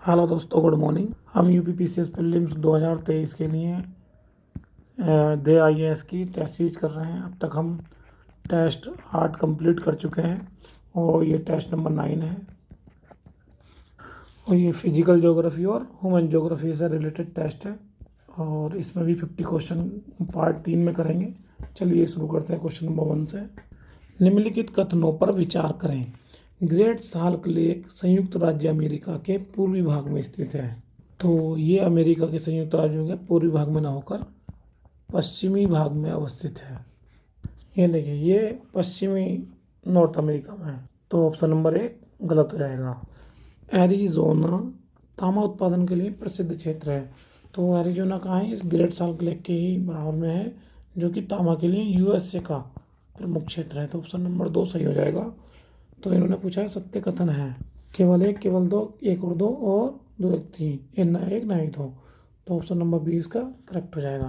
Hello दोस्तों, good morning. हम UPPCS prelims 2023 के लिए दे आईएएस की टेस्ट सीरीज कर रहे हैं। अब तक हम टेस्ट 8 कंप्लीट कर चुके हैं और ये टेस्ट नंबर 9 है। और ये फिजिकल ज्योग्राफी और ह्यूमन ज्योग्राफी से रिलेटेड टेस्ट है और इसमें भी 50 क्वेश्चन पार्ट 3 में करेंगे। चलिए शुरू करते हैं क्वेश्चन नंबर 1 से। निम्नलिखित कथनों पर विचार करें। ग्रेट साल्ट लेक संयुक्त राज्य अमेरिका के पूर्वी भाग में स्थित है। तो ये अमेरिका के संयुक्त राज्यों के पूर्वी भाग में ना होकर पश्चिमी भाग में अवस्थित है। ये देखिए, ये पश्चिमी नॉर्थ अमेरिका में है, तो ऑप्शन नंबर 1 गलत हो जाएगा। एरिजोना तांबा उत्पादन के लिए प्रसिद्ध क्षेत्र है। तो एरिजोना कहाँ है? इस ग्रेट साल्ट लेक के ही बराबर में है, जो कि तांबा के लिए यूएसए का प्रमुख क्षेत्र है। तो ऑप्शन नंबर 2 सही हो जाएगा। तो इन्होंने पूछा है सत्य कथन है। केवल एक, केवल दो, एक और दो और दो एक थी, ये ना एक ना ही दो। तो ऑप्शन नंबर 20 का करेक्ट हो जाएगा।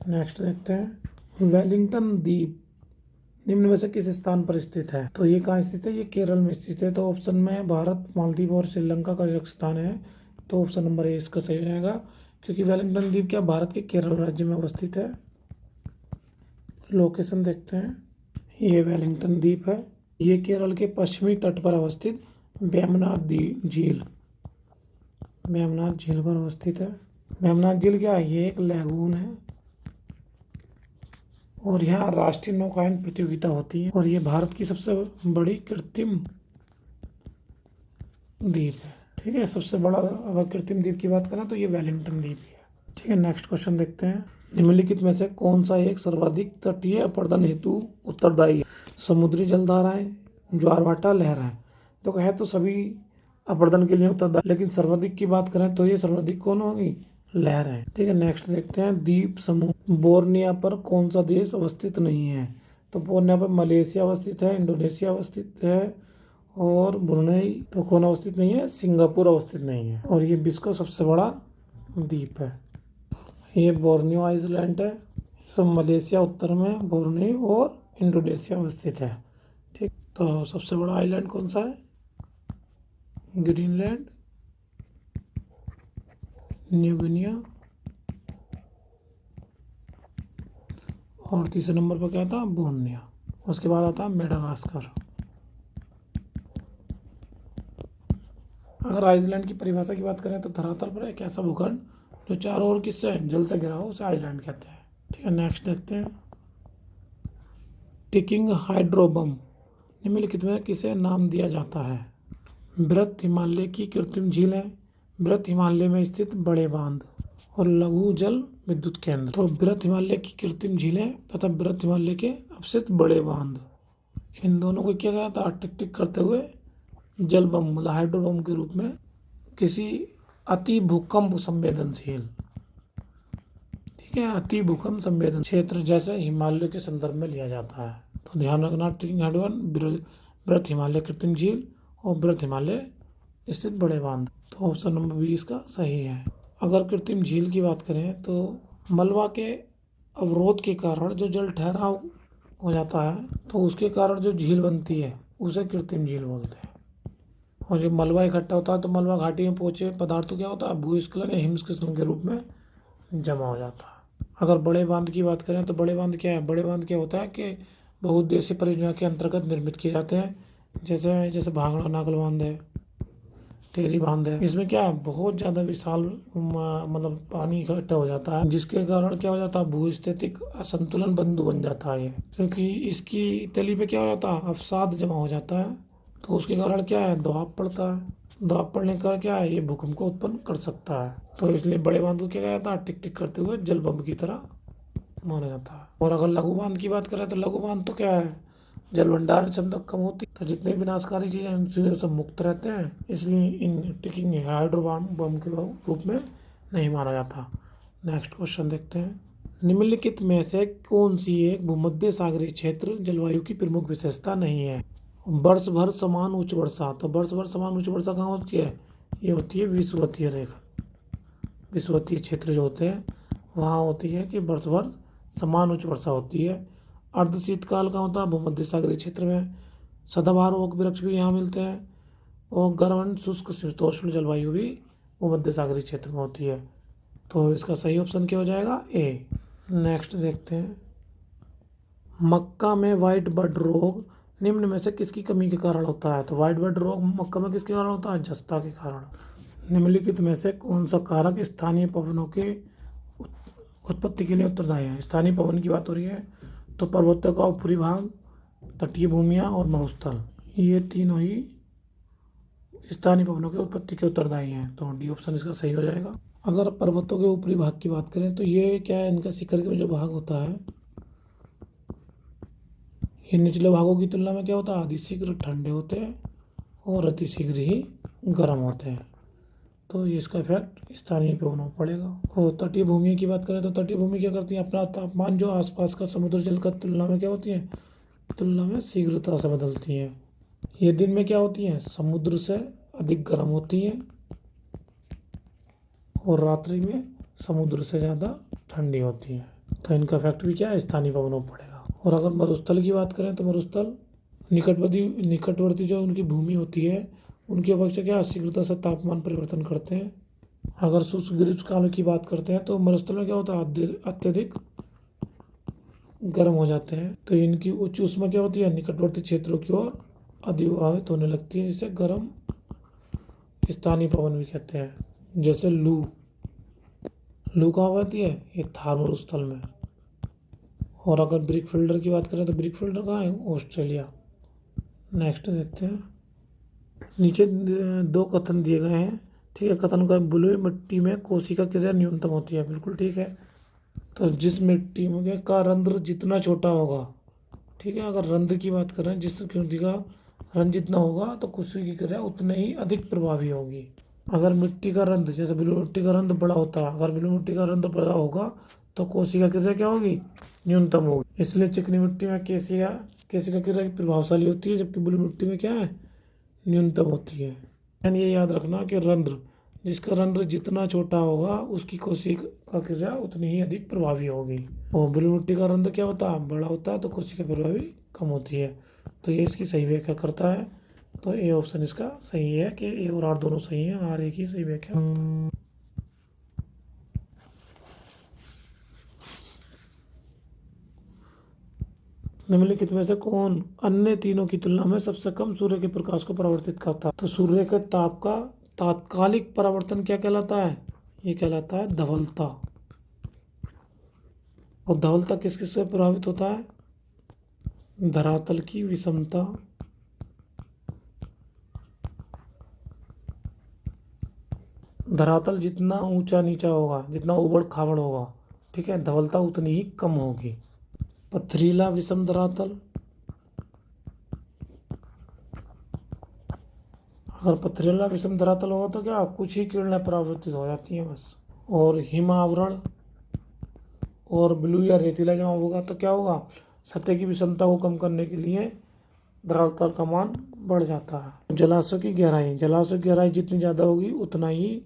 नेक्स्ट देखते हैं। वेलिंगटन द्वीप निम्न में से किस स्थान पर स्थित है? तो ये कहाँ स्थित है? ये केरल में स्थित है। तो ऑप्शन में भारत, मालदीव और श्रीलंका का जो स्थान है, तो ऑप्शन नंबर 1 इसका सही हो जाएगा, क्योंकि वेलिंगटन द्वीप क्या भारत के केरल राज्य में अवस्थित है। लोकेशन देखते हैं। ये वेलिंगटन द्वीप है, ये केरल के पश्चिमी तट पर अवस्थित वेम्बनाड झील पर अवस्थित है। वेम्बनाड झील क्या है? ये एक लैगून है और यहाँ राष्ट्रीय नौकायन प्रतियोगिता होती है और ये भारत की सबसे बड़ी कृत्रिम द्वीप है। ठीक है, सबसे बड़ा अगर कृत्रिम द्वीप की बात करें तो ये वेलिंगटन द्वीप है। ठीक है, नेक्स्ट क्वेश्चन देखते हैं। निम्नलिखित में से कौन सा एक सर्वाधिक तटीय अपरदन हेतु उत्तरदायी है? समुद्री जलधाराएं, ज्वार भाटा, लहरें। तो है तो सभी अपरदन के लिए उत्तरदायी, लेकिन सर्वाधिक की बात करें तो ये सर्वाधिक कौन होगी? लहरें। ठीक है, नेक्स्ट देखते हैं। द्वीप समूह बोर्निया पर कौन सा देश अवस्थित नहीं है? तो बोर्निया पर मलेशिया अवस्थित है, इंडोनेशिया अवस्थित है और ब्रुनेई। तो कौन अवस्थित नहीं है? सिंगापुर अवस्थित नहीं है। और ये विश्व का सबसे बड़ा द्वीप है। ये बोर्नियो आइलैंड है। तो मलेशिया उत्तर में, बोर्नियो और इंडोनेशिया अवस्थित है। ठीक, तो सबसे बड़ा आइलैंड कौन सा है? ग्रीनलैंड, न्यू गिनिया, और तीसरे नंबर पर क्या आता है? बोर्नियो। उसके बाद आता है मेडागास्कर। अगर आइलैंड की परिभाषा की बात करें तो धरातल पर एक ऐसा भूखंड जो चारों ओर किससे जल से घिरा हो, उसे आइलैंड कहते हैं। ठीक है, नेक्स्ट देखते हैं। टिकिंग हाइड्रोबम निम्नलिखित में किसे नाम दिया जाता है? बृहत हिमालय की कृत्रिम झील है, बृहत हिमालय में स्थित बड़े बांध और लघु जल विद्युत केंद्र। तो बृहत हिमालय की कृत्रिम झीलें तथा बृहत हिमालय के अवसित बड़े बांध, इन दोनों को क्या गया था? टिक टिक करते हुए जल बम मतलब हाइड्रो बम के रूप में किसी अति भूकंप संवेदनशील, ठीक है, अति भूकंप संवेदन क्षेत्र जैसे हिमालय के संदर्भ में लिया जाता है। तो ध्यान रखना, टिकिंग हाइड्रोबम, बृहत हिमालय कृत्रिम झील और बृहत हिमालय स्थित बड़े बांध। तो ऑप्शन नंबर 20 का सही है। अगर कृत्रिम झील की बात करें तो मलबा के अवरोध के कारण जो जल ठहराव हो जाता है, तो उसके कारण जो झील बनती है उसे कृत्रिम झील बोलते हैं। और जब मलबा इकट्ठा होता है तो मलबा घाटी में पहुंचे पदार्थ क्या होता है? भूस्खलन या हिमस्खलन के रूप में जमा हो जाता है। अगर बड़े बांध की बात करें तो बड़े बांध क्या है? बड़े बांध क्या होता है कि बहुउद्देशीय परियोजना के अंतर्गत निर्मित किए जाते हैं, जैसे जैसे भांगड़ा नागल बांध है, टेरी बांध है। इसमें क्या है? बहुत ज़्यादा विशाल मतलब पानी इकट्ठा हो जाता है, जिसके कारण क्या हो जाता है? भूस्थितिक असंतुलन बिंदु बन जाता है, क्योंकि इसकी तली पे क्या हो जाता है? अवसाद जमा हो जाता है। तो उसके कारण क्या है? दबाव पड़ता है। दबाव पड़ने का क्या है? ये भूकंप को उत्पन्न कर सकता है। तो इसलिए बड़े बांध को क्या कहा जाता है? टिक टिक करते हुए जल बम की तरह माना जाता है। और अगर लघु बांध की बात करें तो लघु बांध तो क्या है? जल भंडारण क्षमता कम होती है, तो जितने विनाशकारी चीज़ें उनसे सब मुक्त रहते हैं, इसलिए इन टिकिंग हाइड्रो बम के रूप में नहीं माना जाता। नेक्स्ट क्वेश्चन देखते हैं। निम्नलिखित में से कौन सी एक भूमध्य सागरीय क्षेत्र जलवायु की प्रमुख विशेषता नहीं है? वर्ष भर समान उच्च वर्षा। तो वर्ष भर समान उच्च वर्षा कहाँ होती है? ये होती है विषुवतीय रेखा, विषुवतीय क्षेत्र जो होते हैं वहाँ होती है कि वर्ष भर समान उच्च वर्षा होती है। अर्ध शीतकाल का होता है भूमध्य सागरीय क्षेत्र में। सदाबहार ओक वृक्ष भी यहाँ मिलते हैं और गर्म शुष्क शीतोष्ण जलवायु भी वो मध्य सागरीय क्षेत्र में होती है। तो इसका सही ऑप्शन क्या हो जाएगा? ए। नेक्स्ट देखते हैं, मक्का में वाइट बड रोग निम्न में से किसकी कमी के कारण होता है? तो वाइट बड रोग मक्का में किसके कारण होता है? जस्ता के कारण। निम्नलिखित में से कौन सा कारक स्थानीय पवनों के उत्पत्ति के लिए उत्तरदायी है? स्थानीय पवन की बात हो रही है, तो पर्वतों का ऊपरी भाग, तटीय भूमियाँ और मरुस्थल, ये तीनों ही स्थानीय पवनों के उत्पत्ति के उत्तरदायी हैं। तो डी ऑप्शन इसका सही हो जाएगा। अगर पर्वतों के ऊपरी भाग की बात करें तो ये क्या है, इनका शिखर का जो भाग होता है, ये निचले भागों की तुलना में क्या होता है? अतिशीघ्र ठंडे होते हैं और अतिशीघ्र ही गर्म होते हैं। तो ये इसका इफेक्ट स्थानीय पवनों पर पड़ेगा। और तटीय भूमि की बात करें तो तटीय भूमि क्या करती है? अपना तापमान जो आसपास का समुद्र जल का तुलना में क्या होती है? तुलना में शीघ्रता से बदलती है। ये दिन में क्या होती है? समुद्र से अधिक गर्म होती है और रात्रि में समुद्र से ज़्यादा ठंडी होती है। तो इनका इफेक्ट भी क्या है? स्थानीय पवनों पर पड़ेगा। और अगर मरुस्थल की बात करें तो मरुस्थल निकटवर्ती जो उनकी भूमि होती है, उनकी अपेक्षा क्या शीघ्रता से तापमान परिवर्तन करते हैं। अगर शुष्क ग्रीष्मकाल की बात करते हैं तो मरुस्थल में क्या होता है? अत्यधिक गर्म हो जाते हैं। तो इनकी उच्च ऊष्मा क्या होती है? निकटवर्ती क्षेत्रों की ओर अधिभावित होने लगती है, जिसे गर्म स्थानीय पवन भी कहते हैं। जैसे लू कहाँ होती है? ये थार मरुस्थल में। और अगर ब्रिक फिल्डर की बात करें तो ब्रिक फिल्डर कहाँ है? ऑस्ट्रेलिया। नेक्स्ट देखते हैं, नीचे दो कथन दिए गए हैं, ठीक है। कथन का बलुई मिट्टी में कोशिका क्रिया न्यूनतम होती है, बिल्कुल ठीक है। तो जिस मिट्टी में का रंध्र जितना छोटा होगा, ठीक है, अगर रंध्र की बात करें, जिस मिट्टी का रंध्र जितना होगा तो कोशिका की क्रिया उतने ही अधिक प्रभावी होगी। अगर मिट्टी का रंध्र, जैसे बलुई मिट्टी का रंध्र बड़ा होता है, अगर बलुई मिट्टी का रंध्र बड़ा होगा तो कोशिका क्रिया क्या होगी? न्यूनतम होगी। इसलिए चिकनी मिट्टी में केशिका क्रिया प्रभावशाली होती है, जबकि बलुई मिट्टी में क्या है? न्यूनतम होती है। यानी ये याद रखना कि रंध्र, जिसका रंध्र जितना छोटा होगा उसकी कोशिका क्रिया उतनी ही अधिक प्रभावी होगी। और बलुई मिट्टी का रंध्र क्या होता है? बड़ा होता है, तो कोशिका प्रभावी कम होती है। तो ये इसकी सही व्याख्या करता है। तो ए ऑप्शन इसका सही है कि ए और आर दोनों सही हैं, आर ए की सही व्याख्या। निम्नलिखित में से कौन अन्य तीनों की तुलना में सबसे कम सूर्य के प्रकाश को परावर्तित करता है? तो सूर्य के ताप का तात्कालिक परावर्तन क्या कहलाता है? ये कहलाता है धवलता। और धवलता किस किस से प्रभावित होता है? धरातल की विषमता, धरातल जितना ऊंचा नीचा होगा, जितना उबड़ खाबड़ होगा, ठीक है, धवलता उतनी ही कम होगी। पथरीला विषम धरातल, अगर पथरीला विषम धरातल होगा तो क्या कुछ ही किरणें परावर्तित हो जाती हैं बस। और हिम आवरण और ब्लू या रेतीला जमा होगा तो क्या होगा? सतह की विषमता को कम करने के लिए धरातल का मान बढ़ जाता है। जलाशय की गहराई जितनी ज़्यादा होगी उतना ही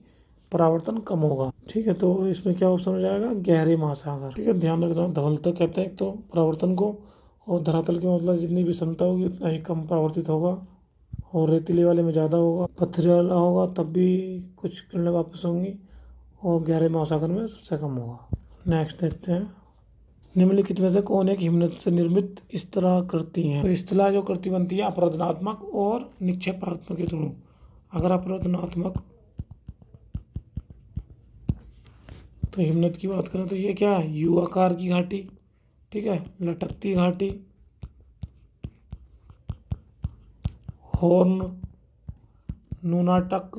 परावर्तन कम होगा, ठीक है। तो इसमें क्या ऑप्शन हो जाएगा? गहरे महासागर, ठीक है। ध्यान रखना, धवलता कहते हैं तो परावर्तन को, और धरातल के मतलब जितनी विषमता होगी उतना ही कम परावर्तित होगा। और रेतीले वाले में ज़्यादा होगा, पथरीला होगा तब भी कुछ किरणें वापस होंगी, और गहरे महासागर में सबसे कम होगा। नेक्स्ट देखते हैं, निम्नलिखित में से कौन एक हिमनद से निर्मित स्थलाकृति है? तो स्थला जो कृति बनती है अपरदनात्मक और निक्षेपात्मक के दोनों। अगर अपरदनात्मक तो हिमनद की बात करें तो ये क्या है? यू आकार की घाटी, ठीक है, लटकती घाटी, हॉर्न, नूनाटक,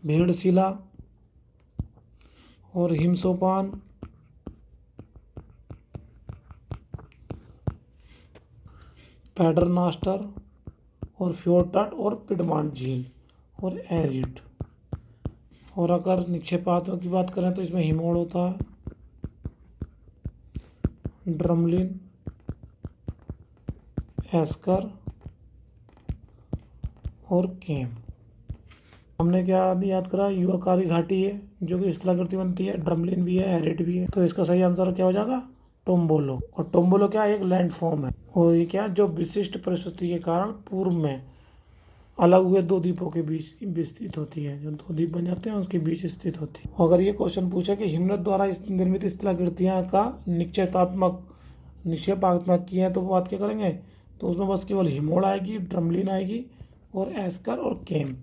भेड़शिला और हिमसोपान, पैटरनास्टर और फ्योर्टाट और पिडमांट झील और एरिड। और अगर निक्षेपात्मक की बात करें तो इसमें हिमोड़ होता है, ड्रमलिन, एस्कर और केम। हमने क्या याद करा? युवाकारी घाटी है जो कि स्थलाकृति बनती है, ड्रमलिन भी है, एरिड भी है। तो इसका सही आंसर क्या हो जाएगा? टोम्बोलो। और टोम्बोलो क्या एक लैंड फॉर्म है, और ये क्या जो विशिष्ट परिस्थिति के कारण पूर्व में अलग हुए दो द्वीपों के बीच स्थित होती है। जो दो द्वीप बन जाते हैं उसके बीच स्थित होती है। अगर ये क्वेश्चन पूछे कि हिमनद द्वारा निर्मित स्थलाकृतियाँ का निक्षेपात्मक की है तो वो बात क्या करेंगे, तो उसमें बस केवल हिमोड़ आएगी, ड्रमलिन आएगी और एस्कर और केम।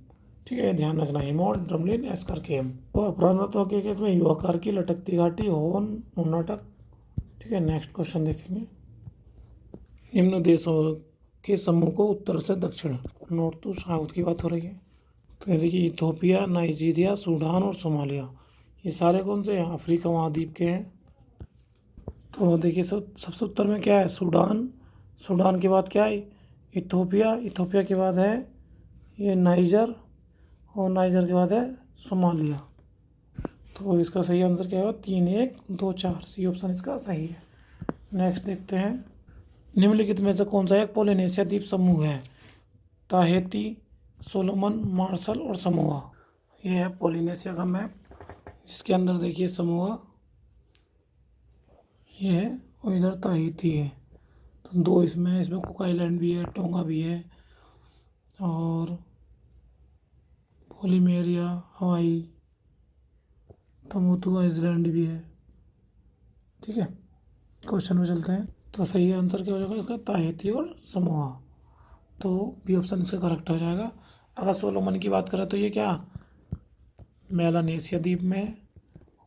ठीक है, ध्यान रखना, हिमोड़, ड्रमलिन, एस्कर, केम। तो अपराधत्व के केस में युवाकार की लटकती घाटी, होन, नाटक। ठीक है, नेक्स्ट क्वेश्चन देखेंगे। निम्न देशों के समूह को उत्तर से दक्षिण, नॉर्थ टू साउथ की बात हो रही है। तो ये देखिए, इथोपिया, नाइजीरिया, सूडान और सोमालिया, ये सारे कौन से हैं, अफ्रीका महाद्वीप के हैं। तो देखिए सबसे उत्तर में क्या है, सूडान। सूडान के बाद क्या है, इथोपिया। इथोपिया के बाद है ये नाइजर, और नाइजर के बाद है सोमालिया। तो इसका सही आंसर क्या होगा, 3, 1, 2, 4, सी ऑप्शन इसका सही है। नेक्स्ट देखते हैं, निम्नलिखित में से कौन सा एक पोलिनेशिया द्वीप समूह है, ताहेती, सोलोमन, मार्शल और समोआ। ये है पोलिनेशिया का मैप, जिसके अंदर देखिए समोआ ये है और इधर ताहिती है। तो दो इसमें कुक आइलैंड भी है, टोंगा भी है और पोलिमेरिया, हवाई, तमोतु आइलैंड भी है। ठीक है, क्वेश्चन में चलते हैं। तो सही आंसर क्या हो जाएगा इसका, ताहिती और समोआ। तो बी ऑप्शन इसका करेक्ट हो जाएगा। अगर सोलोमन की बात करें तो ये क्या मेलानेशिया द्वीप में,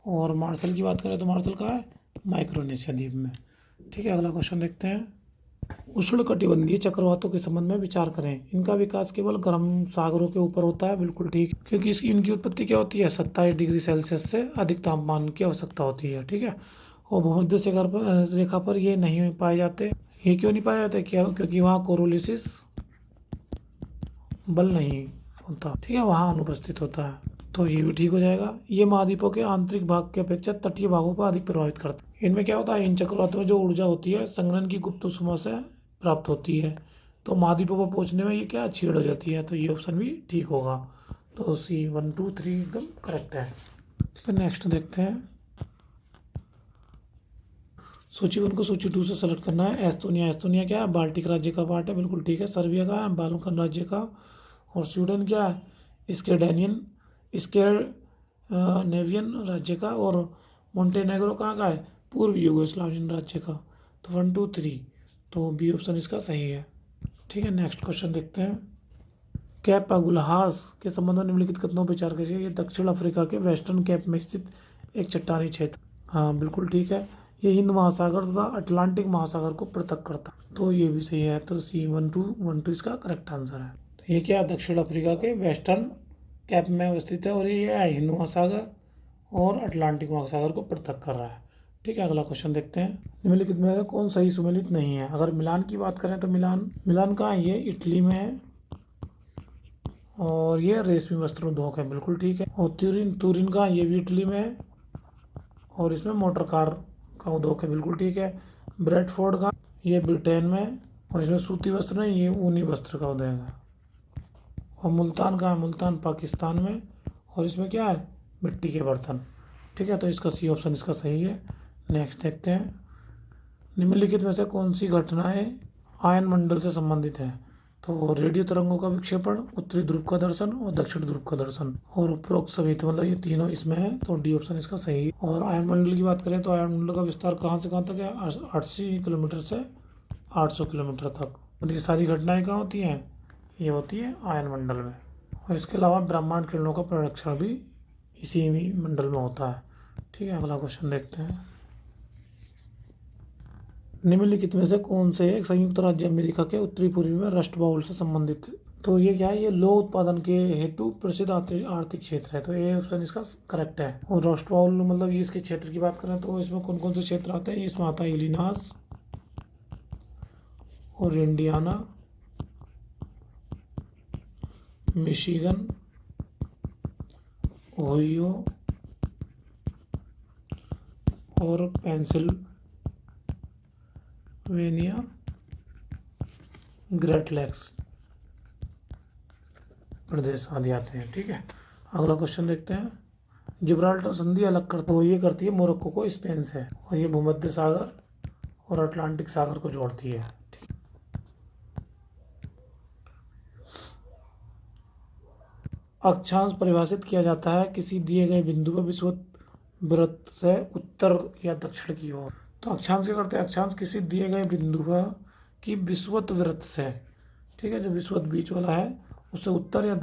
और मार्शल की बात करें तो मार्शल कहाँ है, माइक्रोनेशिया द्वीप में। ठीक है, अगला क्वेश्चन देखते हैं। उष्णकटिबंधीय चक्रवातों के संबंध में विचार करें, इनका विकास केवल गर्म सागरों के ऊपर होता है। बिल्कुल ठीक, क्योंकि इनकी उत्पत्ति क्या होती है, 27 डिग्री सेल्सियस से अधिक तापमान की आवश्यकता होती है। ठीक है, और भूमध्य रेखा पर ये नहीं पाए जाते। ये क्यों नहीं पाए जाते, क्या, क्योंकि वहाँ कोरोलिसिस बल नहीं होता। ठीक है, वहाँ अनुपस्थित होता है। तो ये भी ठीक हो जाएगा। ये महाद्वीपों के आंतरिक भाग की अपेक्षा तटीय भागों को अधिक प्रभावित करता है। इनमें क्या होता है, इन चक्रवातों में जो ऊर्जा होती है संघनन की गुप्त ऊष्मा से प्राप्त होती है। तो महाद्वीपों पर पहुंचने में ये क्या छेड़ हो जाती है। तो ये ऑप्शन भी ठीक होगा। तो सी 1, 2, 3 एकदम करेक्ट है। ठीक है, नेक्स्ट देखते हैं। सूची 1 को सूची 2 से सेलेक्ट करना है। एस्तोनिया, एस्तोनिया क्या है, बाल्टिक राज्य का पार्ट है। बिल्कुल ठीक है। सर्बिया का है, बाल्कन राज्य का। और स्वीडन क्या है, स्कैंडिनेवियन राज्य का। और मोंटेनेग्रो कहाँ का है, पूर्व यूगोस्लावियन राज्य का। तो 1, 2, 3, तो बी ऑप्शन इसका सही है। ठीक है, नेक्स्ट क्वेश्चन देखते हैं। कैप अगुल्हास के संबंध में निम्नलिखित कथनों पर विचार कीजिए। ये दक्षिण अफ्रीका के वेस्टर्न कैप में स्थित एक चट्टानी क्षेत्र। हाँ बिल्कुल ठीक है। ये हिंद महासागर तथा अटलांटिक महासागर को पृथक करता है। तो ये भी सही है। तो सी 1, 2, 1, 2 इसका करेक्ट आंसर है। तो ये क्या, दक्षिण अफ्रीका के वेस्टर्न कैप में अवस्थित है, और ये है हिंद महासागर और अटलांटिक महासागर को पृथक कर रहा है। ठीक है, अगला क्वेश्चन देखते हैं। निम्नलिखित में से कौन सही सुमेलित नहीं है। अगर मिलान की बात करें तो मिलान कहाँ है, ये इटली में है, और ये रेशमी वस्त्र उद्योग है। बिल्कुल ठीक है। और तुरिन का, ये भी इटली में है, और इसमें मोटर कार का उद्योग है। बिल्कुल ठीक है। ब्रेडफोर्ड का, ये ब्रिटेन में, और इसमें सूती वस्त्र नहीं, ये ऊनी वस्त्र का उद्योग है। और मुल्तान का है, मुल्तान पाकिस्तान में, और इसमें क्या है, मिट्टी के बर्तन। ठीक है, तो इसका सी ऑप्शन इसका सही है। नेक्स्ट देखते हैं। निम्नलिखित में से कौन सी घटनाएं आयन मंडल से संबंधित है। तो रेडियो तरंगों का विक्षेपण, उत्तरी ध्रुव का दर्शन और दक्षिण ध्रुव का दर्शन, और उपरोक्त सभी, तो मतलब ये तीनों इसमें है। तो डी ऑप्शन इसका सही है। और आयन मंडल की बात करें तो आयन मंडल का विस्तार कहाँ से कहाँ तक है, 80 किलोमीटर से 800 किलोमीटर तक। और ये सारी घटनाएं कहाँ होती हैं, ये होती है आयन मंडल में। और इसके अलावा ब्रह्मांड किरणों का प्ररक्षण भी इसी मंडल में होता है। ठीक है, अगला क्वेश्चन देखते हैं। निम्नलिखित में से कौन से एक संयुक्त राज्य अमेरिका के उत्तरी पूर्वी में रस्ट बाउल से संबंधित। तो ये क्या है, ये लौह उत्पादन के हेतु प्रसिद्ध आर्थिक क्षेत्र है। तो ये ऑप्शन इसका करेक्ट है। और रस्ट बाउल मतलब ये इसके क्षेत्र की बात करें तो इसमें कौन कौन से क्षेत्र आते हैं, इसमें आता है इलिनास और इंडियाना, मिशिगन, ओहियो और पेंसिल्वेनिया, ग्रेट लेक्स प्रदेश आदि आते हैं। ठीक है, अगला क्वेश्चन देखते हैं। जिब्राल्टर संधि अलग करते हुए ये करती है मोरक्को को स्पेन से, और ये भूमध्य सागर और अटलांटिक सागर को जोड़ती है। ठीक, अक्षांश परिभाषित किया जाता है किसी दिए गए बिंदु पर विषुवत से उत्तर या दक्षिण की ओर। तो अक्षांश क्या करते हैं, अक्षांश किसी दिए गए बिंदु पर की विषुवत वृत्त से, ठीक है, जो विषुवत बीच वाला है उससे उत्तर या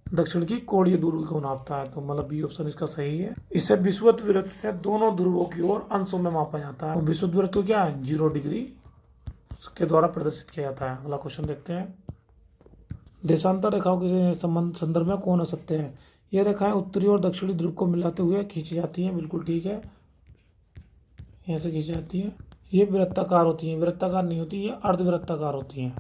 दक्षिण की कोणीय दूरी को नापता है। तो मतलब बी ऑप्शन इसका सही है। इसे विषुवत वृत्त से दोनों ध्रुवों की ओर अंशों में मापा जाता है। विषुवत वृत्त को क्या है, 0 डिग्री के द्वारा प्रदर्शित किया जाता है। अगला क्वेश्चन देखते हैं। देशांतर रेखाओं के संदर्भ में कौन असत्य है। ये रेखाएं उत्तरी और दक्षिणी ध्रुव को मिलाते हुए खींची जाती हैं, बिल्कुल ठीक है, यहाँ से खींची जाती है। ये वृत्ताकार होती हैं, वृत्ताकार नहीं होती, ये अर्धवृत्ताकार होती हैं,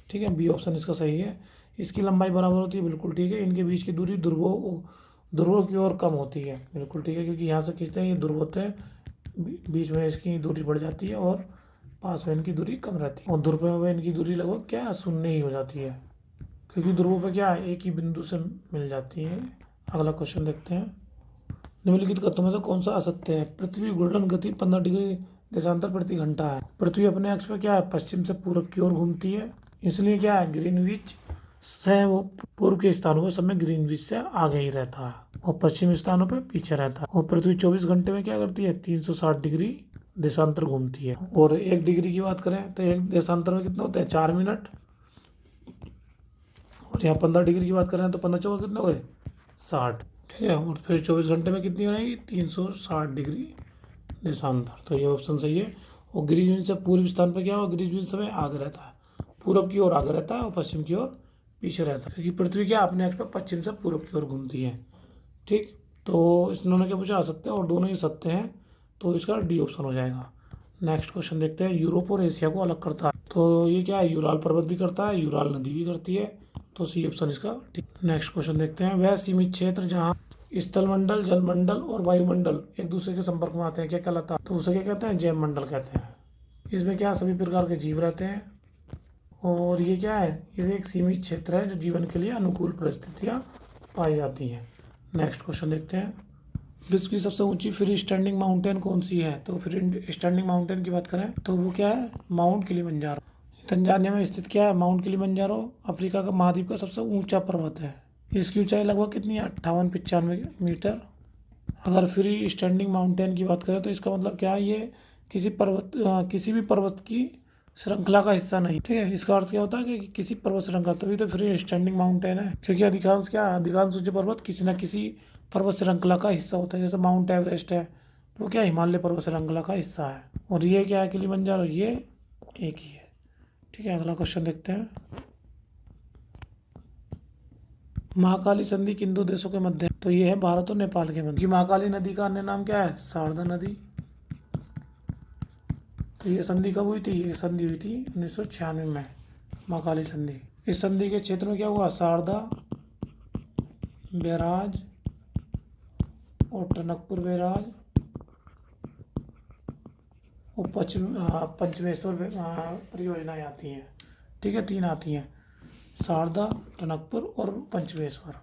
ठीक है, बी ऑप्शन इसका सही है। इसकी लंबाई बराबर होती है, बिल्कुल ठीक है। इनके बीच की दूरी ध्रुवों की ओर कम होती है, बिल्कुल ठीक है, क्योंकि यहाँ से खींचते हैं ये ध्रुव होते हैं, बीच में इसकी दूरी बढ़ जाती है और पास में इनकी दूरी कम रहती है। और ध्रुवों में इनकी दूरी लगभग क्या शून्य ही हो जाती है, क्योंकि ध्रुवों पर क्या है, एक ही बिंदु से मिल जाती है। अगला क्वेश्चन देखते हैं। निम्नलिखित कथनों में से कौन सा असत्य है। पृथ्वी घूर्णन गति 15 डिग्री देशांतर प्रति घंटा है। पृथ्वी अपने अक्ष पर क्या है, पश्चिम से पूर्व की ओर घूमती है, इसलिए क्या है, ग्रीनविच से वो पूर्व के स्थानों पर समय ग्रीनविच से आगे ही रहता है और पश्चिमी स्थानों पर पीछे रहता है। और पृथ्वी 24 घंटे में क्या करती है, 360 डिग्री देशांतर घूमती है। और 1 डिग्री की बात करें तो एक देशांतर में कितना होता है, 4 मिनट। और यहाँ 15 डिग्री की बात करें तो 15 चौका कितना हो गए, 60, ठीक है। और फिर 24 घंटे में कितनी हो रहेगी, 360 डिग्री देशांतर। तो ये ऑप्शन सही है। और ग्रीनविच से पूर्व स्थान पर क्या हो, ग्रीनविच समय आगे रहता है, पूरब की ओर आगे रहता है और पश्चिम की ओर पीछे रहता है, क्योंकि पृथ्वी क्या अपने अक्ष पर पश्चिम से पूर्व की ओर घूमती है, ठीक। तो इन्होंने क्या पूछा, असत्य, और दोनों ही सत्य हैं, तो इसका डी ऑप्शन हो जाएगा। नेक्स्ट क्वेश्चन देखते हैं। यूरोप और एशिया को अलग करता है, तो ये क्या है, यूराल पर्वत भी करता है, यूराल नदी भी करती है, तो सी ऑप्शन इसका ठीक। नेक्स्ट क्वेश्चन देखते हैं। वह सीमित क्षेत्र जहाँ स्थलमंडल, जलमंडल और वायुमंडल एक दूसरे के संपर्क में आते हैं क्या कहलाता है, तो उसे क्या कहते हैं, जैव मंडल कहते हैं। इसमें क्या सभी प्रकार के जीव रहते हैं, और ये क्या है, ये एक सीमित क्षेत्र है जो जीवन के लिए अनुकूल परिस्थितियाँ पाई जाती हैं। नेक्स्ट क्वेश्चन देखते हैं। विश्व की सबसे ऊंची फ्री स्टैंडिंग माउंटेन कौन सी है, तो फ्री स्टैंडिंग माउंटेन की बात करें तो वो क्या है, माउंट किलिमंजारो। तंजानिया में स्थित क्या है, माउंट किलिमंजारो अफ्रीका का महाद्वीप का सबसे ऊंचा पर्वत है। इसकी ऊंचाई लगभग कितनी है, 58-95 मीटर। अगर फ्री स्टैंडिंग माउंटेन की बात करें तो इसका मतलब क्या है, ये किसी भी पर्वत की श्रृंखला का हिस्सा नहीं, ठीक है। इसका अर्थ क्या होता है कि किसी पर्वत श्रृंखला, तभी तो फ्री स्टैंडिंग माउंटेन है, क्योंकि अधिकांश ऊंचे पर्वत किसी न किसी पर्वत श्रृंखला का हिस्सा होता है। जैसे माउंट एवरेस्ट है, तो क्या हिमालय पर्वत श्रृंखला का हिस्सा है। और ये क्या है, किलिमंजारो, ये एक ही है, ठीक है। अगला क्वेश्चन देखते हैं। महाकाली संधि किन दो देशों के मध्य है, तो ये है भारत और नेपाल के मध्य। महाकाली नदी का अन्य नाम क्या है, शारदा नदी। तो ये संधि कब हुई थी, ये संधि हुई थी 1996 में, महाकाली संधि। इस संधि के क्षेत्र में क्या हुआ, शारदा बैराज और टनकपुर बैराज और पंचमेश्वर परियोजनाएं आती हैं, ठीक है, 3 आती हैं, शारदा, टनकपुर और पंचमेश्वर,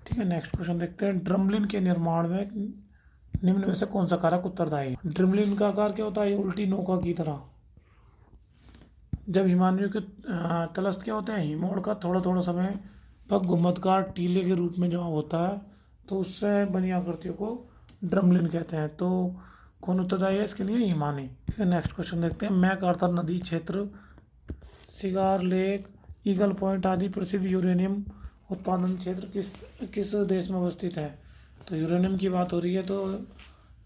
ठीक है। नेक्स्ट क्वेश्चन देखते हैं। ड्रमलिन के निर्माण में निम्न में से कौन सा कारक उत्तरदायी है। ड्रमलिन का आकार क्या होता है, उल्टी नौका की तरह। जब हिमानियों के तलस्त क्या होते हैं, हिमोड़ का थोड़ा थोड़ा समय तक घुम्मतकार टीले के रूप में जमा होता है, तो उससे बनी आकृतियों को ड्रमलिन कहते हैं। तो कौन उत्तरदायी है इसके लिए, हिमानी, ठीक है। नेक्स्ट क्वेश्चन देखते हैं। मैक आर्थर नदी क्षेत्र, सिगार लेक, ईगल पॉइंट आदि प्रसिद्ध यूरेनियम उत्पादन क्षेत्र किस देश में अवस्थित है। तो यूरेनियम की बात हो रही है, तो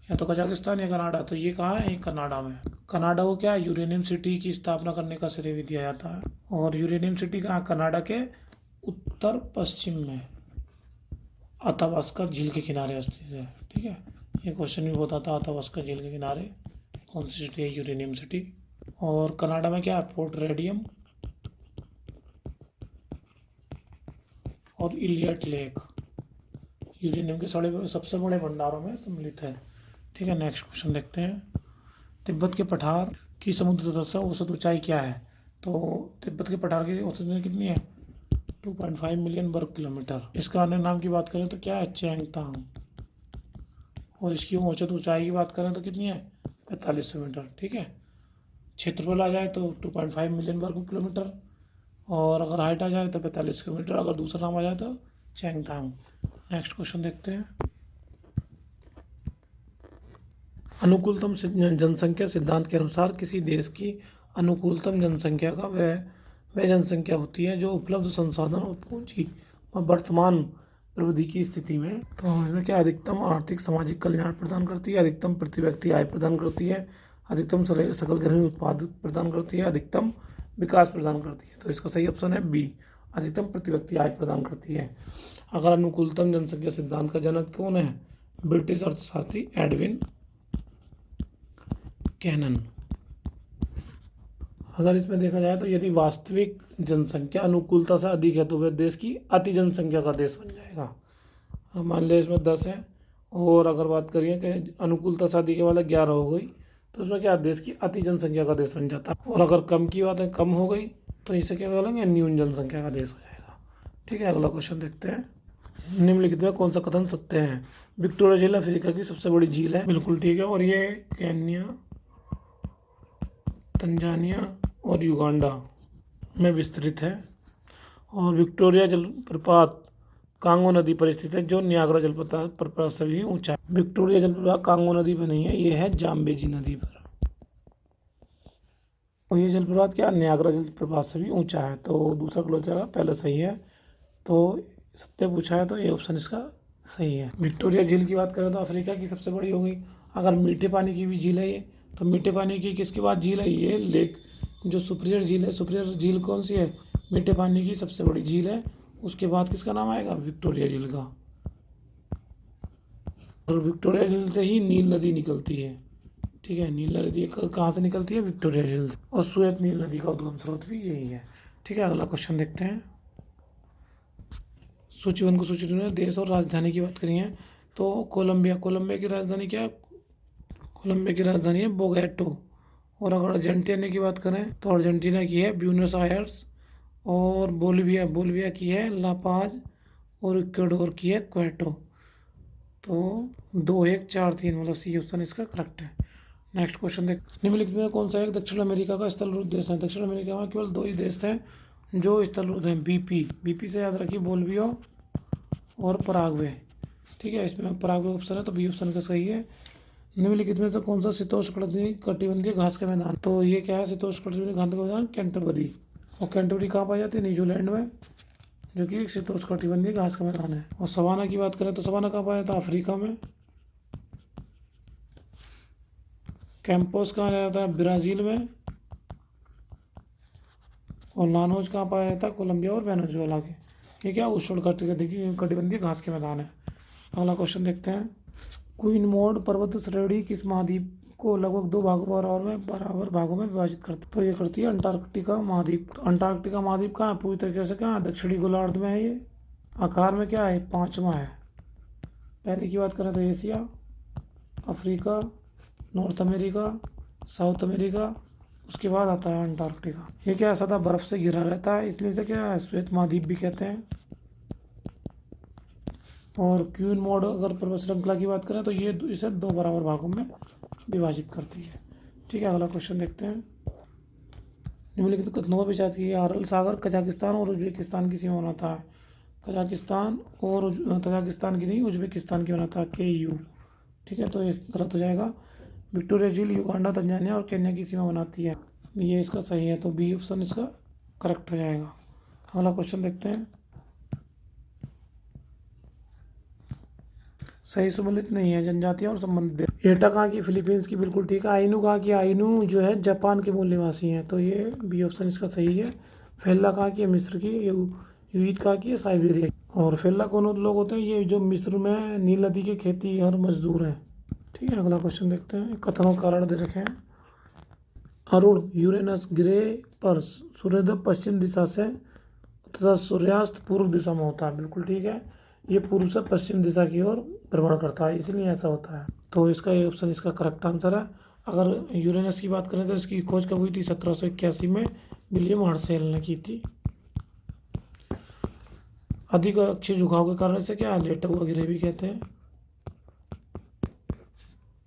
या तो कजाकिस्तान या कनाडा, तो ये कहाँ है, कनाडा में। कनाडा को क्या है, यूरेनियम सिटी की स्थापना करने का श्रेय भी दिया जाता है। और यूरेनियम सिटी कहाँ, कनाडा के उत्तर पश्चिम में अथाबास्का झील के किनारे स्थित है, ठीक है। ये क्वेश्चन भी होता था, अथाबास्का झील के किनारे कौन सी सिटी है, यूरेनियम सिटी। और कनाडा में क्या है, फोर्ट रेडियम और इलियट लेक यूरेनियम के सबसे बड़े भंडारों में सम्मिलित है, ठीक है। नेक्स्ट क्वेश्चन देखते हैं। तिब्बत के पठार की समुद्र तल से औसत ऊंचाई क्या है, तो तिब्बत के पठार की औसत ऊंचाई कितनी है, 2.5 मिलियन वर्ग किलोमीटर। इसका अन्य नाम की बात करें तो क्या है, चैंगतांग। और इसकी औसत ऊंचाई की बात करें तो कितनी है, 4500 मीटर, ठीक है। क्षेत्रफल आ जाए तो 2.5 मिलियन वर्ग किलोमीटर और अगर हाइट आ जाए तो 45 किलोमीटर, अगर दूसरा नाम आ जाए तो चैंगथांग। नेक्स्ट क्वेश्चन देखते हैं। अनुकूलतम जनसंख्या सिद्धांत के अनुसार किसी देश की अनुकूलतम जनसंख्या का वह जनसंख्या होती है जो उपलब्ध संसाधन और पूंजी और वर्तमान प्रवृत्ति की स्थिति में, तो इसमें क्या, अधिकतम आर्थिक सामाजिक कल्याण प्रदान करती है, अधिकतम प्रति व्यक्ति आय प्रदान करती है, अधिकतम सकल घरेलू उत्पाद प्रदान करती है, अधिकतम विकास प्रदान करती है। तो इसका सही ऑप्शन है बी, अधिकतम प्रति व्यक्ति आय प्रदान करती है। अगर अनुकूलतम जनसंख्या सिद्धांत का जनक कौन है? ब्रिटिश अर्थशास्त्री एडविन कैनन। अगर इसमें देखा जाए तो यदि वास्तविक जनसंख्या अनुकूलता से अधिक है तो वह देश की अति जनसंख्या का देश बन जाएगा। अब मान लिया इसमें 10 है, और अगर बात करिए कि अनुकूलता से अधिक वाला 11 हो गई, तो उसमें क्या, देश की अति जनसंख्या का देश बन जाता है। और अगर कम की बात है, कम हो गई, तो इसे क्या बोलेंगे, न्यून जनसंख्या का देश हो जाएगा। ठीक है, अगला क्वेश्चन देखते हैं। निम्नलिखित में कौन सा कथन सत्य है? विक्टोरिया झील अफ्रीका की सबसे बड़ी झील है। बिल्कुल ठीक है, और ये केन्या, तंजानिया और युगांडा में विस्तृत है। और विक्टोरिया जलप्रपात कांगो नदी पर स्थित है, जो नियाग्रा जलप्रपात से भी ऊंचा है। विक्टोरिया जलप्रपात कांगो नदी पर नहीं है, ये है जाम्बेजी नदी पर। और ये जलप्रपात क्या, नियाग्रा जलप्रपात से भी ऊंचा है। तो दूसरा क्लोज जाएगा, पहले सही है। तो सत्य पूछा है तो ये ऑप्शन इसका सही है। विक्टोरिया झील की बात करें तो अफ्रीका की सबसे बड़ी हो गई। अगर मीठे पानी की भी झील है ये, तो मीठे पानी की किसके बाद झील है? ये लेक जो सुपीरियर झील है। सुपीरियर झील कौन सी है? मीठे पानी की सबसे बड़ी झील है। उसके बाद किसका नाम आएगा? विक्टोरिया झील का। और विक्टोरिया झील से ही नील नदी निकलती है। ठीक है, नील नदी कहाँ से निकलती है? विक्टोरिया झील से। और श्वेत नील नदी का उद्गम स्रोत भी यही है। ठीक है, अगला क्वेश्चन देखते हैं। सूची 1 को सूची 2 में देश और राजधानी की बात करी है। तो कोलंबिया की राजधानी क्या है? कोलंबिया की राजधानी है बोगोटा। और अगर अर्जेंटीना की बात करें तो अर्जेंटीना की है ब्यूनस आयर्स। और बोलिविया की है ला पाज। और इक्वाडोर की है क्वेटो। तो 2 1 4 3 मतलब सी ऑप्शन इसका करेक्ट है। नेक्स्ट क्वेश्चन देख। निम्नलिखित में कौन सा एक दक्षिण अमेरिका का स्थलरूप देश है? दक्षिण अमेरिका में केवल 2 ही देश हैं जो स्थलरूप हैं, बीपी से याद रखिए, बोलिविया और पराग्वे। ठीक है, इसमें पराग्वे ऑप्शन है तो बी ऑप्शन का सही है। निम्नलिखित में से कौन सा शीतोष्ण कटिबंधीय घास का मैदान? तो ये क्या है? शीतोष्ण कटिबंधीय घास का मैदान कैंटरबरी। और कैंटरबरी कहाँ पाई जाती है? न्यूजीलैंड में, जो कि एक शीतोष्ण कटिबंधीय घास का मैदान है। और सवाना की बात करें तो सवाना कहाँ पाया जाता है? अफ्रीका में। कैंपोस कहाँ पाया जाता है? ब्राज़ील में। और लानोज कहाँ पाया जाता है? कोलंबिया और वेनेजुएला के। ये क्या, उष्ण कटिबंधीय घास के मैदान है। अगला क्वेश्चन देखते हैं। क्वीन मोड पर्वत श्रेणी किस महाद्वीप को लगभग 2 बराबर भागों में विभाजित करती? तो ये करती है अंटार्कटिका महाद्वीप। अंटार्कटिका महाद्वीप कहाँ है? पूरी तरीके से कहाँ है? दक्षिणी गोलार्ध में है। ये आकार में क्या है? 5वां है। पहले की बात करें तो Asia, Africa, north America, south America, उसके बाद आता है अंटार्कटिका। ये क्या है? सदा बर्फ से घिरा रहता है, इसलिए से क्या है, श्वेत महाद्वीप भी कहते हैं। और क्वीन मोड अगर पर्वत श्रृंखला की बात करें तो ये इसे 2 बराबर भागों में विभाजित करती है। ठीक है, अगला क्वेश्चन देखते हैं। निम्नलिखित कथनों पर विचार कीजिए। अरल सागर कजाकिस्तान और उज्बेकिस्तान की सीमा बनाता है। कजाकिस्तान की नहीं, उज्बेकिस्तान की बनाता है, KU। ठीक है, तो ये गलत हो जाएगा। विक्टोरिया झील युगांडा, तंजानिया और केन्या की सीमा बनाती है। ये इसका सही है, तो बी ऑप्शन इसका करेक्ट हो जाएगा। अगला क्वेश्चन देखते हैं। सही सुमेलित नहीं है, जनजातियां और संबंधित। एटा कहाँ की? फिलीपींस की। बिल्कुल ठीक है। आइनू कहाँ की? आइनू जो है जापान के मूल निवासी हैं, तो ये बी ऑप्शन इसका सही है। फेल्ला कहाँ की है? मिस्र की। यूईट कहाँ की है? साइबेरिया। और फेल्ला कौन लोग होते हैं? ये जो मिस्र में नील नदी के खेती और मजदूर हैं। ठीक है, अगला क्वेश्चन देखते हैं। कथनों का कारण दे रखे हैं। अरुण यूरेनस ग्रह पर सूर्योदय पश्चिम दिशा से तथा सूर्यास्त पूर्व दिशा में होता है। बिल्कुल ठीक है, ये पूर्व से पश्चिम दिशा की ओर भ्रमण करता है, इसलिए ऐसा होता है। तो इसका ये ऑप्शन इसका करेक्ट आंसर है। अगर यूरेनस की बात करें तो इसकी खोज कब हुई थी? 1781 में विलियम हर्शेल ने की थी। अधिक अक्षीय झुकाव के कारण से क्या है? लेटा हुआ ग्रह भी कहते हैं।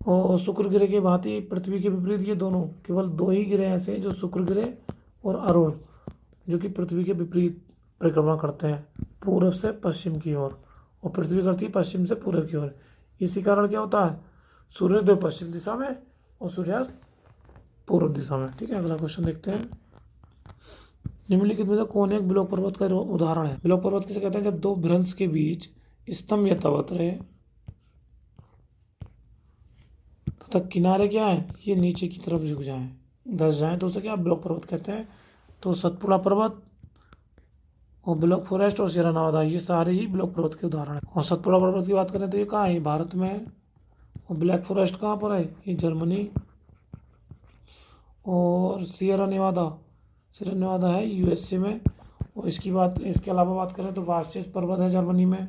और शुक्र ग्रह के भांति पृथ्वी के विपरीत ये दोनों केवल 2 ही ग्रह ऐसे हैं जो शुक्र ग्रह और अरुण जो कि पृथ्वी के विपरीत परिक्रमा करते हैं, पूर्व से पश्चिम की ओर, और पृथ्वी करती है पश्चिम से पूर्व की ओर। इसी कारण क्या होता है, सूर्योदय पश्चिम दिशा में और सूर्यास्त पूर्व दिशा में। ठीक है, अगला क्वेश्चन देखते हैं। निम्नलिखित में से कौन एक बिलोक पर्वत का उदाहरण है? बिलोक पर्वत किसे कहते हैं? जब दो भ्रंश के बीच स्तंभ यथावत रहे तथा किनारे क्या है, ये नीचे की तरफ झुक जाए, धस जाए, तो उसे क्या बिलोक पर्वत कहते हैं? तो सतपुड़ा पर्वत और ब्लैक फॉरेस्ट और सियरा नेवादा, ये सारे ही ब्लैक पर्वत के उदाहरण हैं। और सतपुड़ा पर्वत की बात करें तो ये कहाँ है? भारत में है। और ब्लैक फॉरेस्ट कहाँ पर है? ये जर्मनी। और सियरा नेवादा है यूएसए में। और इसके अलावा बात करें तो वास्चेज पर्वत है जर्मनी में।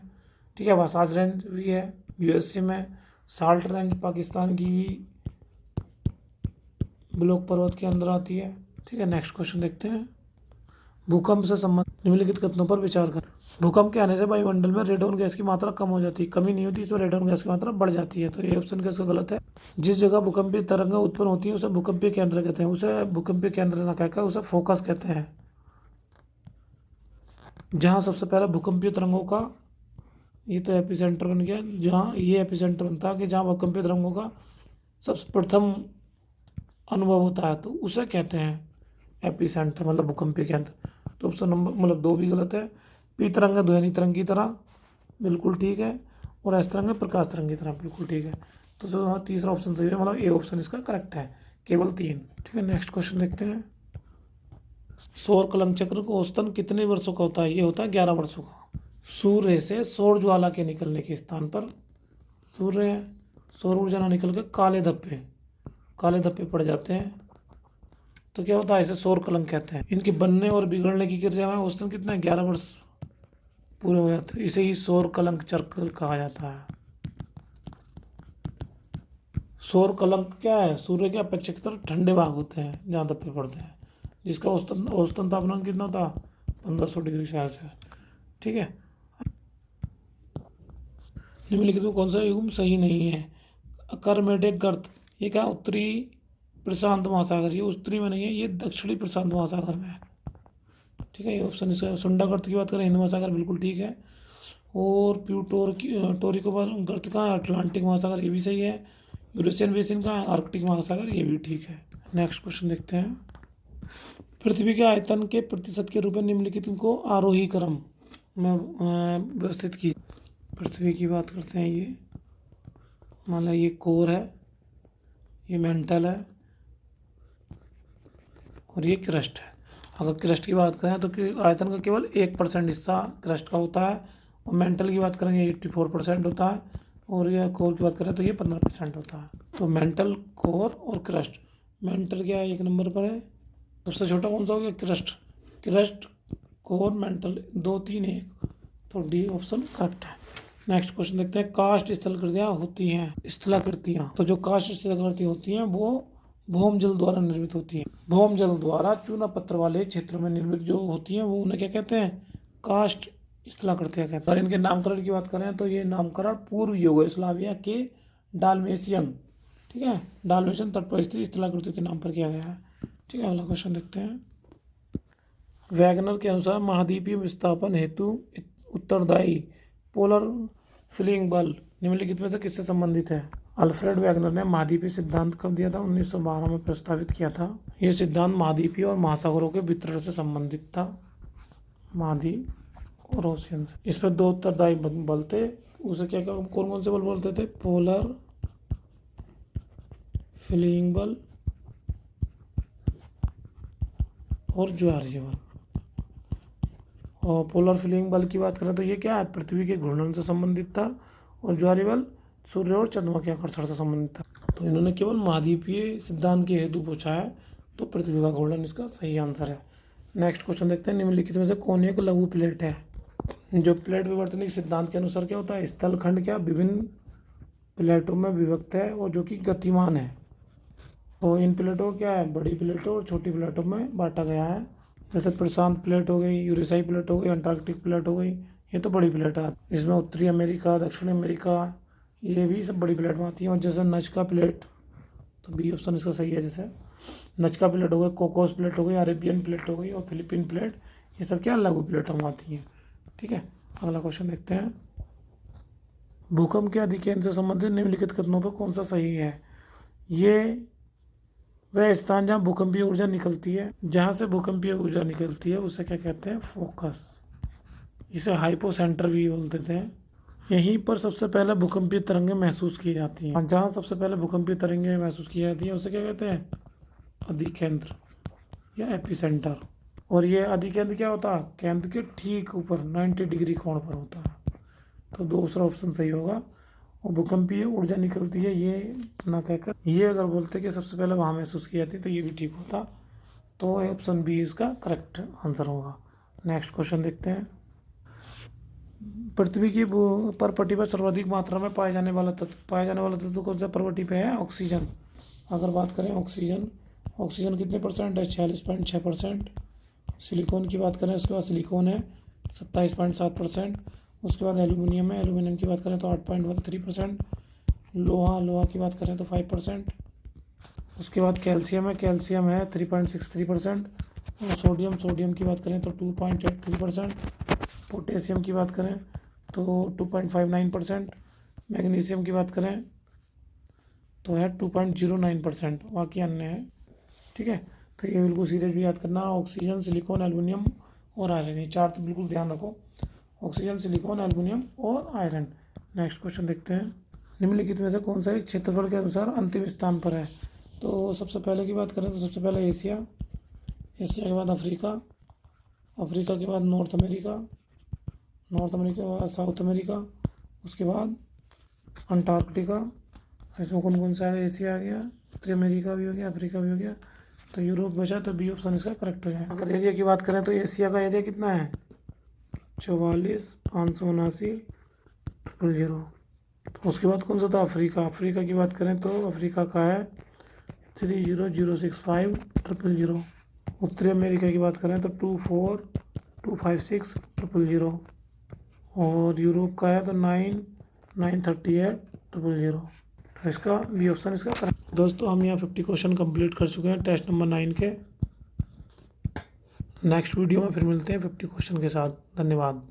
ठीक है, वासाज रेंज भी है यूएसए में। साल्ट रेंज पाकिस्तान की भी ब्लैक पर्वत के अंदर आती है। ठीक है, नेक्स्ट क्वेश्चन देखते हैं। भूकंप से संबंधित निम्नलिखित कथनों पर विचार करें। भूकंप के आने से वायुमंडल में रेडॉन गैस की मात्रा कम हो जाती है, कमी नहीं होती, इसमें रेडॉन गैस की मात्रा बढ़ जाती है। तो ये ऑप्शन कैसे गलत है? जिस जगह भूकंपीय तरंगें उत्पन्न होती है उसे भूकंपीय केंद्र कहते हैं। उसे भूकंपीय केंद्र न कहकर उसे फोकस कहते हैं। जहाँ सबसे पहले भूकंपीय तरंगों का, ये तो एपिसेंटर बन गया, जहाँ ये एपिसेंटर बनता है कि जहाँ भूकंपीय तरंगों का सबसे प्रथम अनुभव होता है, तो उसे कहते हैं एपिसेंटर, मतलब भूकंपीय केंद्र। तो ऑप्शन नंबर मतलब 2 भी गलत है। पी तरंग है ध्वनि तरंग की तरह, बिल्कुल ठीक है। और एस तरंग है प्रकाश तरंग की तरह, बिल्कुल ठीक है। तो जो तीसरा ऑप्शन सही है, मतलब ए ऑप्शन इसका करेक्ट है, केवल 3। ठीक है, नेक्स्ट क्वेश्चन देखते हैं। सौर कलंक चक्र को औसतन कितने वर्षों का होता है? ये होता है 11 वर्षों का। सूर्य से सौर ज्वाला के निकलने के स्थान पर सूर्य सौर ऊर्जा ना निकल के काले धब्बे पड़ जाते हैं, तो क्या होता है? इसे सौर कलंक कहते हैं। इनके बनने और बिगड़ने की क्रिया में औसतन कितना 11 वर्ष पूरे हो जाते हैं। इसे ही सौर कलंक चक्र कहा जाता है। सौर कलंक क्या है? सूर्य के अपेक्षाकृत ठंडे भाग होते हैं जहाँ धब्बे पड़ते हैं, जिसका औसतन तापमान कितना था? 1500 डिग्री सेल्सियस। ठीक है, निम्नलिखित में कौन सा युग्म सही नहीं है? करमेडेक गर्त, ये क्या? उत्तरी प्रशांत महासागर, ये उत्तरी में नहीं है, ये दक्षिणी प्रशांत महासागर में है। ठीक है, ये ऑप्शन इसका। सुंडा गर्त की बात करें हिंद महासागर, बिल्कुल ठीक है। और टोरिको गर्त कहाँ है? अटलांटिक महासागर, ये भी सही है। यूरेशियन बेसिन कहाँ है? आर्कटिक महासागर, ये भी ठीक है। नेक्स्ट क्वेश्चन देखते हैं। पृथ्वी के आयतन के प्रतिशत के रूप में निम्नलिखित को आरोही क्रम में व्यवस्थित की। पृथ्वी की बात करते हैं, ये मान लो ये कोर है, ये मेंटल है और ये क्रस्ट है। अगर क्रस्ट की बात करें तो आयतन का केवल 1% हिस्सा क्रस्ट का होता है। और मेंटल की बात करेंगे 84% होता है। और यह कोर की बात करें तो ये 15% होता है। तो मेंटल, कोर और क्रस्ट। मेंटल क्या है? 1 नंबर पर है। सबसे छोटा कौन सा हो गया? Crust, core, mental, 2, 3, 1। तो डी ऑप्शन करेक्ट है। नेक्स्ट क्वेश्चन देखते हैं। काष्ठ स्थलाकृतियाँ होती हैं, स्थलाकृतियाँ, तो जो काष्ठ स्थलाकृति होती हैं वो भौम जल द्वारा निर्मित होती हैं। भौम जल द्वारा चूना पत्थर वाले क्षेत्रों में निर्मित जो होती हैं वो उन्हें क्या कहते हैं? काष्ठ स्थलाकृतियाँ कहते हैं। और इनके नामकरण की बात करें तो ये नामकरण पूर्व यूगोस्लाविया के डाल्मेशियन, ठीक है, डाल्मेशियन तट पर स्थित स्थलाकृतियों के नाम पर किया गया है। ठीक है, अगला क्वेश्चन देखते हैं। वैगनर के अनुसार महाद्वीपीय विस्थापन हेतु उत्तरदायी पोलर फिलिंग बल निम्नलिखित में से किससे संबंधित है? अल्फ्रेड वैगनर ने महाद्वीपीय सिद्धांत कब दिया था? 1912 में प्रस्तावित किया था। यह सिद्धांत महाद्वीपीय और महासागरों के वितरण से संबंधित था, महाद्वीप और ओशियन से। इस पर 2 उत्तरदायी बल थे। उसे क्या कौन कौन से बल बोलते थे? पोलर फिलिंग बल और ज्वारीय बल। और पोलर फिलिंग बल की बात करें तो ये क्या है? पृथ्वी के घूर्णन से संबंधित था। और ज्वारीय बल सूर्य और चंद्रमा के आकर्षण से संबंधित था। तो इन्होंने केवल महाद्वीपीय सिद्धांत के हेतु पूछा है, तो पृथ्वी का घूर्णन इसका सही आंसर है। नेक्स्ट क्वेश्चन देखते हैं। निम्नलिखित में से कौन एक लघु प्लेट है? जो प्लेट विवर्तन के सिद्धांत के अनुसार क्या होता है? स्थल खंड क्या विभिन्न प्लेटों में विभक्त है और जो कि गतिमान है। तो इन प्लेटों क्या है? बड़ी प्लेटों और छोटी प्लेटों में बांटा गया है। जैसे प्रशांत प्लेट हो गई, यूरेशियाई प्लेट हो गई, अंटार्कटिक प्लेट हो गई, ये तो बड़ी प्लेट है। इसमें उत्तरी अमेरिका, दक्षिण अमेरिका, ये भी सब बड़ी प्लेट में आती हैं। और जैसे नजका प्लेट, तो बी ऑप्शन इसका सही है। जैसे नजका प्लेट हो गई, कोकोस प्लेट हो गई, अरेबियन प्लेट हो गई और फिलीपीन प्लेट, ये सब क्या लघु प्लेटों में आती हैं। ठीक है, अगला क्वेश्चन देखते हैं। भूकंप के अधिकेंद्र से संबंधित निम्नलिखित कथनों पर कौन सा सही है। ये वह स्थान जहाँ भूकंपीय ऊर्जा निकलती है, जहाँ से भूकंपीय ऊर्जा निकलती है उसे क्या कहते हैं, फोकस। इसे हाइपो सेंटर भी बोलते थे। यहीं पर सबसे पहले भूकंपीय तरंगें महसूस की जाती हैं। जहाँ सबसे पहले भूकंपीय तरंगें महसूस की जाती हैं उसे क्या कहते हैं, अधिकेंद्र या एपिसेंटर। और ये अधिकेंद्र क्या होता है, केंद्र के ठीक ऊपर 90 डिग्री कोण पर होता है। तो दूसरा ऑप्शन सही होगा। और भूकंपीय ऊर्जा निकलती है ये ना कहकर ये अगर बोलते कि सबसे पहले वहाँ महसूस की जाती है तो ये भी ठीक होता। तो ऑप्शन बी इसका करेक्ट आंसर होगा। नेक्स्ट क्वेश्चन देखते हैं। पृथ्वी की परपटी पर सर्वाधिक मात्रा में पाया जाने वाला तत्व कौन सा परपटी पे है, ऑक्सीजन। अगर बात करें ऑक्सीजन कितने परसेंट है, 46.6%। सिलिकॉन की बात करें उसके बाद सिलिकॉन है 27.7%। उसके बाद एल्यूमिनियम है, एल्यूमिनियम की बात करें तो 8.13%। लोहा की बात करें तो 5%। उसके बाद कैल्शियम है 3.63%। और सोडियम की बात करें तो 2.83%। पोटेशियम की बात करें तो 2.59%। मैग्नीशियम की बात करें तो है 2.09%। बाकी अन्य है। ठीक है, तो ये बिल्कुल सीरियस भी याद करना। ऑक्सीजन, सिलिकॉन, एल्यूमिनियम और आयरन, ये चार तो बिल्कुल ध्यान रखो। ऑक्सीजन, सिलिकॉन, एल्यूमिनियम और आयरन। नेक्स्ट क्वेश्चन देखते हैं। निम्नलिखित में से कौन सा एक क्षेत्रफल के अनुसार अंतिम स्थान पर है। तो सबसे पहले की बात करें तो सबसे पहले एशिया के बाद अफ्रीका के बाद नॉर्थ अमेरिका के बाद साउथ अमेरिका, उसके बाद अंटार्कटिका। इसमें कौन कौन सा है, एशिया आ गया, उत्तरी अमेरिका भी हो गया, अफ्रीका भी हो गया, तो यूरोप बचा। तो बी ऑप्शन इसका करेक्ट हो जाएगा। अगर एरिया की बात करें तो एशिया का एरिया कितना है, 44,579,000। तो उसके बाद कौन सा था, अफ्रीका की बात करें तो अफ्रीका का है 30,065,000। उत्तरी अमेरिका की बात करें तो 24,256,000। और यूरोप का है तो 9,938,000। तो इसका बी ऑप्शन इसका करेक्ट। दोस्तों हम यहाँ 50 क्वेश्चन कंप्लीट कर चुके हैं टेस्ट नंबर 9 के। नेक्स्ट वीडियो में फिर मिलते हैं 50 क्वेश्चन के साथ। धन्यवाद।